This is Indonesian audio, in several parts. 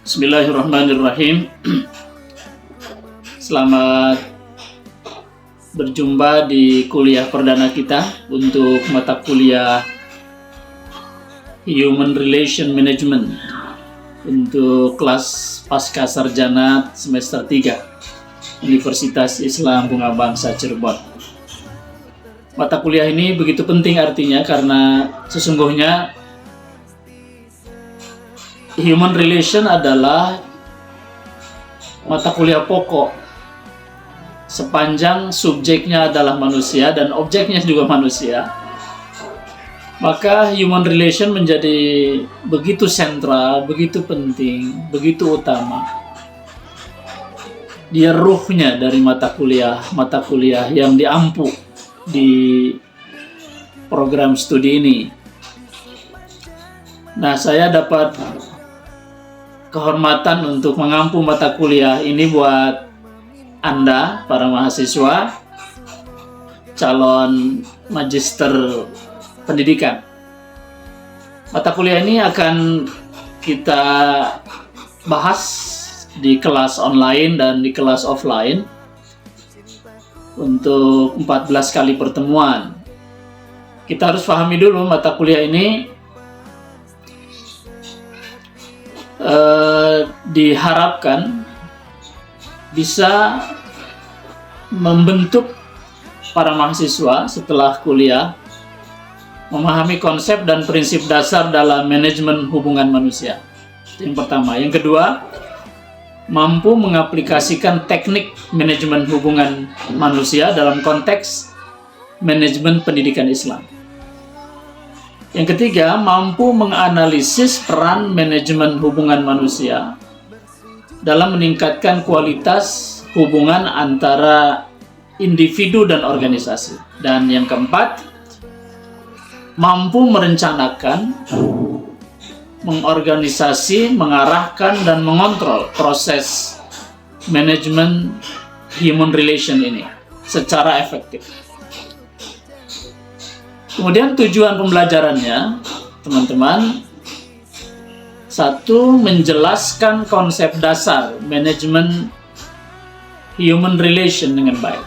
Bismillahirrahmanirrahim. Selamat berjumpa di kuliah perdana kita untuk mata kuliah Human Relation Management untuk kelas pasca sarjana semester 3 Universitas Islam Bunga Bangsa Cirebon. Mata kuliah ini begitu penting artinya karena sesungguhnya Human Relation adalah mata kuliah pokok sepanjang subjeknya adalah manusia dan objeknya juga manusia. Maka human relation menjadi begitu sentral, begitu penting, begitu utama. Dia ruhnya dari mata kuliah yang diampu di program studi ini. Nah, saya dapat kehormatan untuk mengampu mata kuliah ini buat Anda, para mahasiswa, calon magister pendidikan. Mata kuliah ini akan kita bahas di kelas online dan di kelas offline untuk 14 kali pertemuan. Kita harus pahami dulu mata kuliah ini diharapkan bisa membentuk para mahasiswa setelah kuliah memahami konsep dan prinsip dasar dalam manajemen hubungan manusia. Itu yang pertama. Yang kedua, mampu mengaplikasikan teknik manajemen hubungan manusia dalam konteks manajemen pendidikan Islam. Yang ketiga, mampu menganalisis peran manajemen hubungan manusia dalam meningkatkan kualitas hubungan antara individu dan organisasi. Dan yang keempat, mampu merencanakan, mengorganisasi, mengarahkan, dan mengontrol proses manajemen human relation ini secara efektif. Kemudian tujuan pembelajarannya, teman-teman, satu, menjelaskan konsep dasar manajemen human relation dengan baik.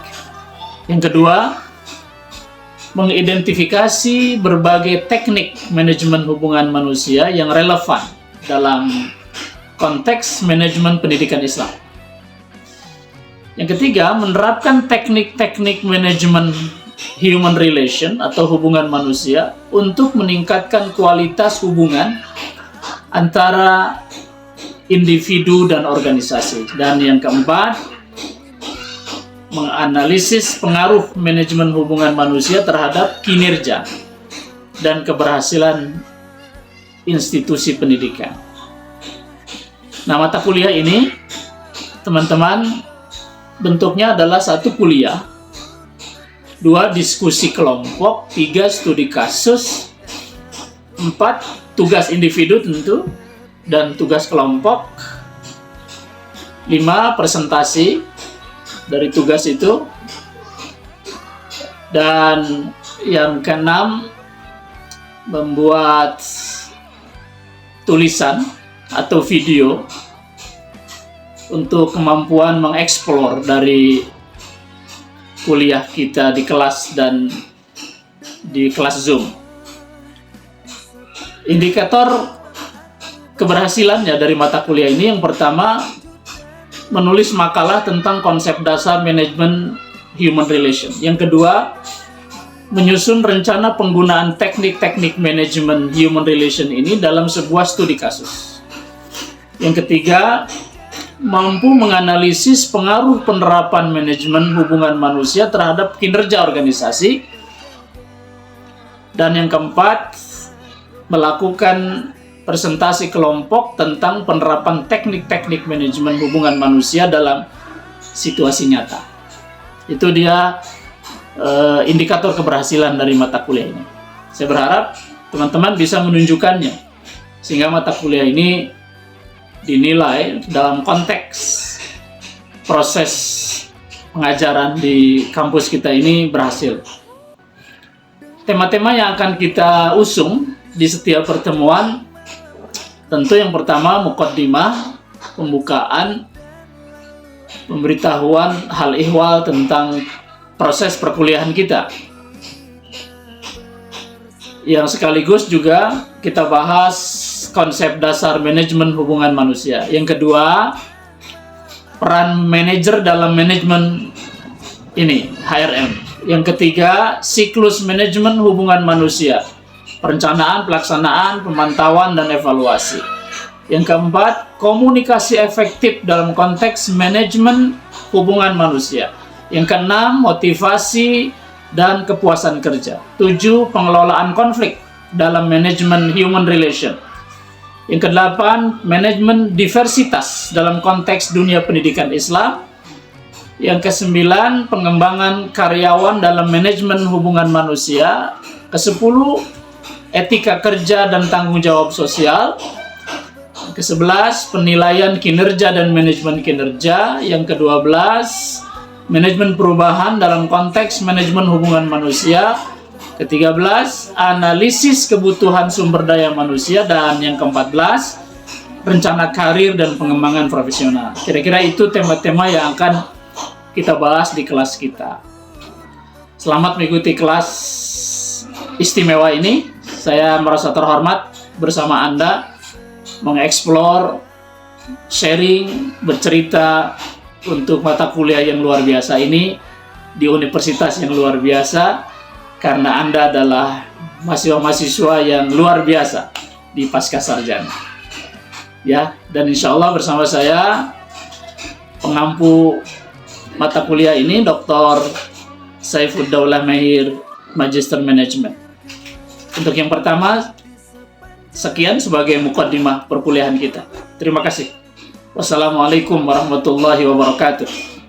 Yang kedua, mengidentifikasi berbagai teknik manajemen hubungan manusia yang relevan dalam konteks manajemen pendidikan Islam. Yang ketiga, menerapkan teknik-teknik manajemen human relation atau hubungan manusia untuk meningkatkan kualitas hubungan antara individu dan organisasi. Dan yang keempat, menganalisis pengaruh manajemen hubungan manusia terhadap kinerja dan keberhasilan institusi pendidikan. Nah, mata kuliah ini, teman-teman, bentuknya adalah 1 kuliah, 2 diskusi kelompok, 3 studi kasus, 4 tugas individu tentu dan tugas kelompok, 5 presentasi dari tugas itu, dan yang keenam membuat tulisan atau video untuk kemampuan mengeksplor dari kuliah kita di kelas dan di kelas Zoom. Indikator keberhasilannya dari mata kuliah ini, yang pertama, menulis makalah tentang konsep dasar manajemen human relation. Yang kedua, menyusun rencana penggunaan teknik-teknik manajemen human relation ini dalam sebuah studi kasus. Yang ketiga, mampu menganalisis pengaruh penerapan manajemen hubungan manusia terhadap kinerja organisasi. Dan yang keempat, melakukan presentasi kelompok tentang penerapan teknik-teknik manajemen hubungan manusia dalam situasi nyata. Itu dia indikator keberhasilan dari mata kuliah ini. Saya berharap teman-teman bisa menunjukkannya sehingga mata kuliah ini dinilai dalam konteks proses pengajaran di kampus kita ini berhasil. tema-tema yang akan kita usung di setiap pertemuan, tentu yang pertama muqaddimah, pembukaan, pemberitahuan hal ihwal tentang proses perkuliahan kita, yang sekaligus juga kita bahas konsep dasar manajemen hubungan manusia. Yang kedua, peran manajer dalam manajemen ini, HRM. Yang ketiga, siklus manajemen hubungan manusia, perencanaan, pelaksanaan, pemantauan, dan evaluasi. Yang keempat, komunikasi efektif dalam konteks manajemen hubungan manusia. Yang keenam, motivasi dan kepuasan kerja. 7, pengelolaan konflik dalam manajemen human relation. Yang kedelapan, manajemen diversitas dalam konteks dunia pendidikan Islam. Yang kesembilan, pengembangan karyawan dalam manajemen hubungan manusia. Kesepuluh, etika kerja dan tanggung jawab sosial. Ke-11, penilaian kinerja dan manajemen kinerja. Yang ke-12, manajemen perubahan dalam konteks manajemen hubungan manusia. Ke-13, analisis kebutuhan sumber daya manusia. Dan yang ke-14, rencana karir dan pengembangan profesional. Kira-kira itu tema-tema yang akan kita bahas di kelas kita. Selamat mengikuti kelas istimewa ini. Saya merasa terhormat bersama Anda mengeksplor, sharing, bercerita untuk mata kuliah yang luar biasa ini di universitas yang luar biasa, karena Anda adalah mahasiswa-mahasiswa yang luar biasa di Pascasarjana. Ya, dan insya Allah bersama saya pengampu mata kuliah ini Dr. Saifuddaulah Mahir, Magister Management. Untuk yang pertama, sekian sebagai muqaddimah perkuliahan kita. Terima kasih. Wassalamualaikum warahmatullahi wabarakatuh.